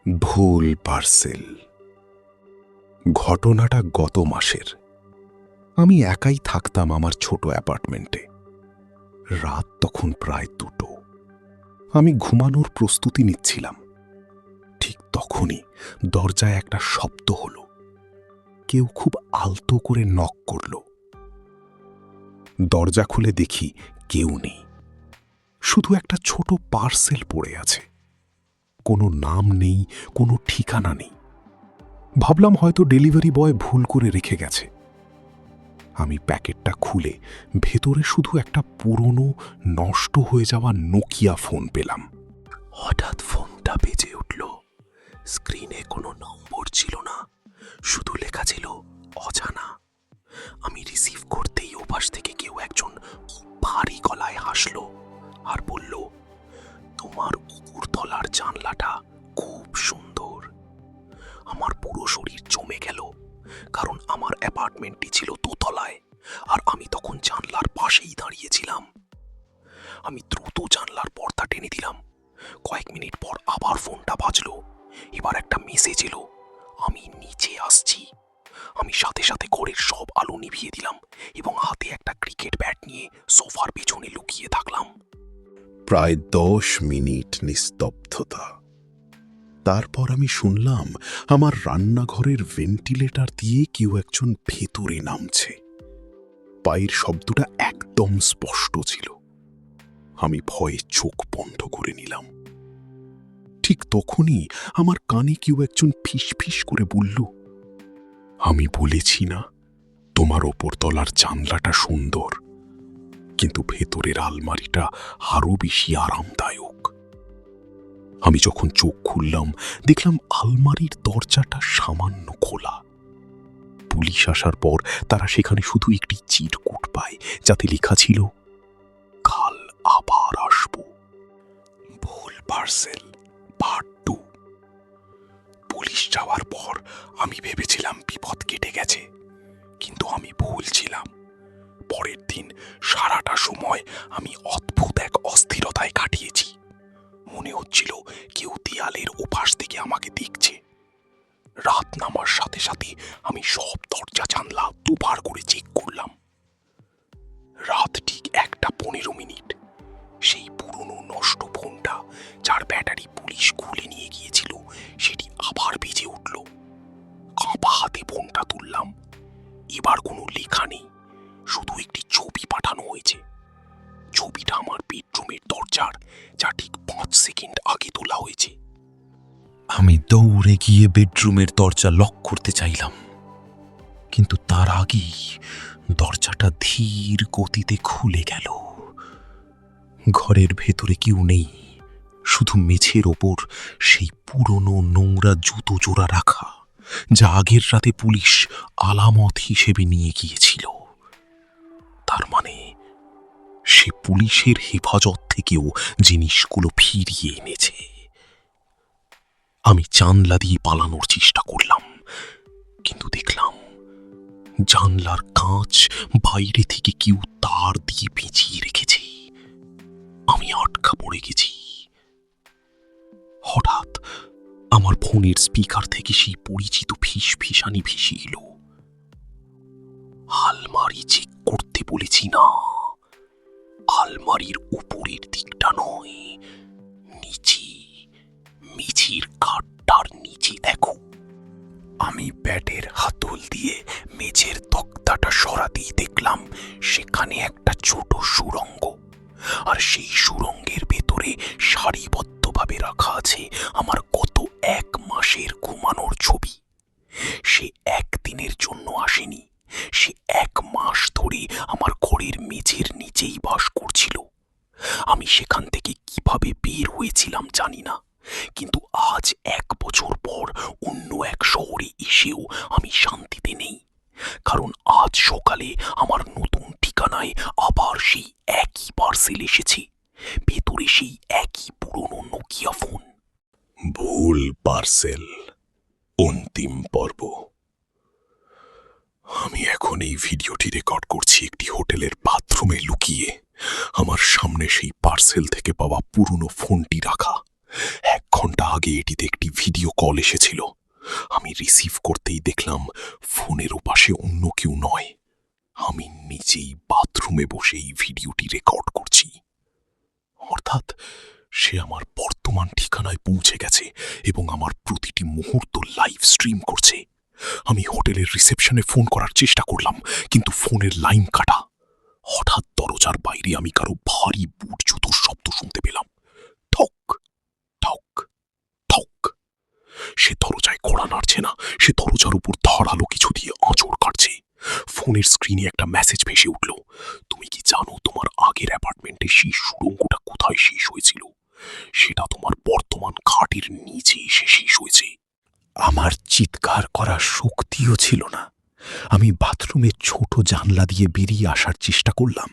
ভুল পার্সেল। ঘটনাটা গত মাসের। আমি একাই থাকতাম আমার ছোট অ্যাপার্টমেন্টে। রাত তখন প্রায় 2টো। আমি ঘুমানোর প্রস্তুতি নিচ্ছিলাম। ঠিক তখনই দরজায় একটা শব্দ হলো। কেউ খুব আলতো করে নক করল। দরজা খুলে দেখি কেউ নেই, শুধু একটা ছোট পার্সেল পড়ে আছে। কোনো নাম নেই, কোনো ঠিকানা নেই। ভাবলাম হয়তো ডেলিভারি বয় ভুল করে রেখে গেছে। আমি প্যাকেটটা খুলে ভেতরে শুধু একটা পুরনো নষ্ট হয়ে যাওয়া নোকিয়া ফোন পেলাম। হঠাৎ ফোনটা বেজে উঠল। স্ক্রিনে কোনো নম্বর ছিল না, শুধু লেখা ছিল অজানা। আমি রিসিভ করতেই ওপাশ থেকে কেউ একজন ভারী গলায় হাসলো আর বলল, তোমার উপরতলার জানলাটা খুব সুন্দর। আমার পুরো শরীর জমে গেল, কারণ আমার অ্যাপার্টমেন্টটি ছিল দোতলায় আর আমি তখন জানলার পাশেই দাঁড়িয়েছিলাম। আমি দ্রুত জানলার পর্দা টেনে দিলাম। কয়েক মিনিট পর আবার ফোনটা বাজলো। এবার একটা মেসেজ এলো, আমি নিচে আসছি। আমি সাথে সাথে ঘরের সব আলো নিভিয়ে দিলাম এবং হাতে একটা ক্রিকেট ব্যাট নিয়ে সোফার পেছনে লুকিয়ে থাকলাম। প্রায় 10 মিনিট নিস্তব্ধতা। তারপর আমি শুনলাম আমার রান্নাঘরের ভেন্টিলেটর দিয়ে কেউ একজন ভেতরে নামছে। পায়ের শব্দটা একদম স্পষ্ট ছিল। আমি ভয়ে চোখ বন্ধ করে নিলাম। ঠিক তখনই আমার কানে কেউ একজন ফিসফিস করে বলল, আমি বলেছি না তোমার ওপরতলার জানলাটা সুন্দর, কিন্তু ভেতরের আলমারিটা আরো বেশি আরামদায়ক। আমি যখন চোখ খুললাম দেখলাম আলমারির দরজাটা সামান্য খোলা। পুলিশ আসার পর তারা সেখানে শুধু একটি চিরকুট পায়, যাতে লেখা ছিল, কাল আবার আসবো। ভুল পার্সেল পার্ট 2। পুলিশ যাওয়ার পর আমি ভেবেছিলাম বিপদ কেটে গেছে, কিন্তু আমি ভুল ছিলাম। পরের দিন সারাটা সময় আমি অদ্ভুত এক অস্থিরতায় কাটিয়েছি। মনে হচ্ছিল কেউ দেয়ালের ওপাশ থেকে আমাকে দেখছে। রাত নামার সাথে সাথে আমি সব দরজা জানলা দুবার করে চেক করলাম। রাত ঠিক 1:15 সেই পুরনো নষ্ট ফোনটা, যার ব্যাটারি পুলিশ খুলে নিয়ে গিয়েছিল, সেটি আবার বেজে উঠল। কাঁপা হাতে ফোনটা তুললাম। এবার কোনো লেখা নেই, শুধু একটি ছবি পাঠানো হয়েছে। ছবিটা আমার বেডরুমের দরজার, যা ঠিক 5 সেকেন্ড আগে তোলা হয়েছে। আমি দৌড়ে গিয়ে বেডরুমের দরজা লক করতে চাইলাম, কিন্তু তার আগেই দরজাটা ধীর গতিতে খুলে গেল। ঘরের ভেতরে কেউ নেই, শুধু মেঝের ওপর সেই পুরনো নোংরা জুতো জোড়া রাখা, যা আগের রাতে পুলিশ আলামত হিসেবে নিয়ে গিয়েছিল। তার মানে সে পুলিশের হেফাজত থেকেও জিনিসগুলো ফিরিয়ে এনেছে। আমি জানলা দিয়ে পালানোর চেষ্টা করলাম, কিন্তু দেখলাম জানলার কাঁচ বাইরে থেকে কেউ তার দিয়ে পেঁচিয়ে রেখেছে। আমি আটকা পড়ে গেছি। হঠাৎ আমার ফোনের স্পিকার থেকে সেই পরিচিত ফিসফিসানি ভেসে এলো, আলমারি চেক করতে বলেছি না, আলমারির উপরের দিকটা নয়, নিচে, মেঝের কাঠটার নিচে দেখো। আমি ব্যাটের হাতল দিয়ে মেঝের তক্তাটা সরাতেই দেখলাম সেখানে একটা ছোট সুড়ঙ্গ, আর সেই সুড়ঙ্গের ভেতরে সারিবদ্ধভাবে রাখা আছে আমার গত 1 মাসের ঘুমানোর ছবি। সে একদিনের জন্য আসেনি, সে 1 মাস ধরে আমার ঘরের মেঝের নিচেই বাস করছিল। আমি সেখান থেকে কিভাবে বের হয়েছিলাম জানি না, কিন্তু আজ 1 বছর পর অন্য এক শহরে এসেও আমি শান্তিতে নেই, কারণ আজ সকালে আমার নতুন ঠিকানায় আবার সেই একই পার্সেল এসেছে, ভেতরে সেই একই পুরনো নোকিয়া ফোন। ভুল পার্সেল অন্তিম পর্ব। আমি এখন এই ভিডিওটি রেকর্ড করছি একটি হোটেলের বাথরুমে লুকিয়ে। আমার সামনে সেই পার্সেল থেকে পাওয়া পুরনো ফোনটি রাখা। 1 ঘন্টা আগে এটিতে একটি ভিডিও কল এসেছিল। আমি রিসিভ করতেই দেখলাম ফোনের ওপাশে অন্য কেউ নয়, আমি নিজেই বাথরুমে বসে এই ভিডিওটি রেকর্ড করছি। অর্থাৎ সে আমার বর্তমান ঠিকানায় পৌঁছে গেছে এবং আমার প্রতিটি মুহূর্ত লাইভ স্ট্রিম করছে। আমি হোটেলের রিসেপশনে ফোন করার চেষ্টা করলাম, কিন্তু ফোনের লাইন কাটা। হঠাৎ দরজার বাইরে আমি কারো ভারী বুট জুতোর শব্দ শুনতে পেলাম। ঠক ঠক ঠক। সে দরজায় কড়া নাড়ছে না, সে দরজার উপর ধারালো কিছু দিয়ে আঁচড় কাটছে। ফোনের স্ক্রিনে একটা মেসেজ ভেসে উঠল, তুমি কি জানো তোমার আগের অ্যাপার্টমেন্টে সেই সুড়ঙ্গটা কোথায় শেষ হয়েছিল? সেটা তোমার বর্তমান খাটের নিচে এসে শেষ হয়েছে। আমার চিৎকার করার শক্তিও ছিল না। আমি বাথরুমের ছোট জানলা দিয়ে বেরিয়ে আসার চেষ্টা করলাম।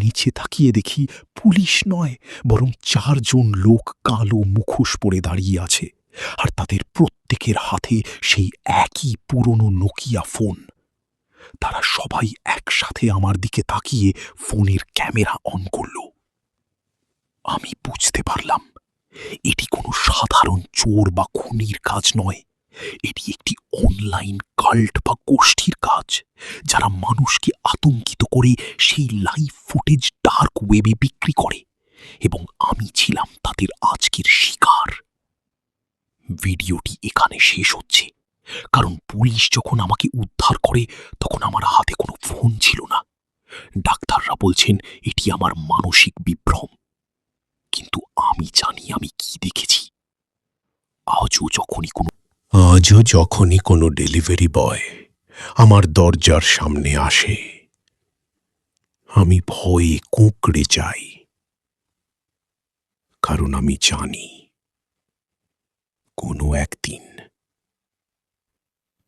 নিচে তাকিয়ে দেখি পুলিশ নয়, বরং 4 জন লোক কালো মুখোশ পরে দাঁড়িয়ে আছে, আর তাদের প্রত্যেকের হাতে সেই একই পুরনো নোকিয়া ফোন। তারা সবাই একসাথে আমার দিকে তাকিয়ে ফোনের ক্যামেরা অন করল। আমি বুঝতে পারলাম এটি কোনো সাধারণ চোর বা খুনির কাজ নয়, এটি একটি অনলাইন কাল্ট বা গোষ্ঠীর কাজ, যারা মানুষকে আতঙ্কিত করে সেই লাইভ ফুটেজ ডার্ক ওয়েবে বিক্রি করে, এবং আমি ছিলাম তাদের আজকের শিকার। ভিডিওটি এখানে শেষ হচ্ছে, কারণ পুলিশ যখন আমাকে উদ্ধার করে তখন আমার হাতে কোনো ফোন ছিল না। ডাক্তাররা বলছেন এটি আমার মানসিক বিভ্রম, কিন্তু আমি জানি আমি কি দেখেছি। আজও যখনই কোনো ডেলিভারি বয় আমার দরজার সামনে আসে, আমি ভয়ে কুঁকড়ে যাই, কারণ আমি জানি কোনো একদিন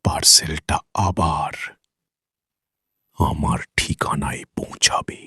পার্সেলটা আবার আমার ঠিকানায় পৌঁছাবে।